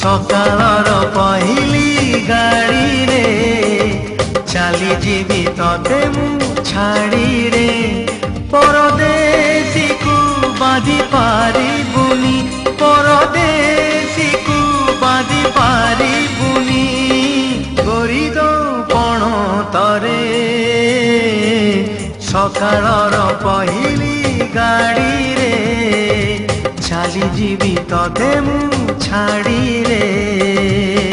सकाळर पहिली गाड़ी रे चली जीवी तते मु छाड़ी रे परदेसी को बांधी पारिबुनी परदेसी को बांधी पारिबुनी गोरी दो पण तरे सकाळर पहिली गाड़ी रे चली जीवी तते मु छाड़ी रे।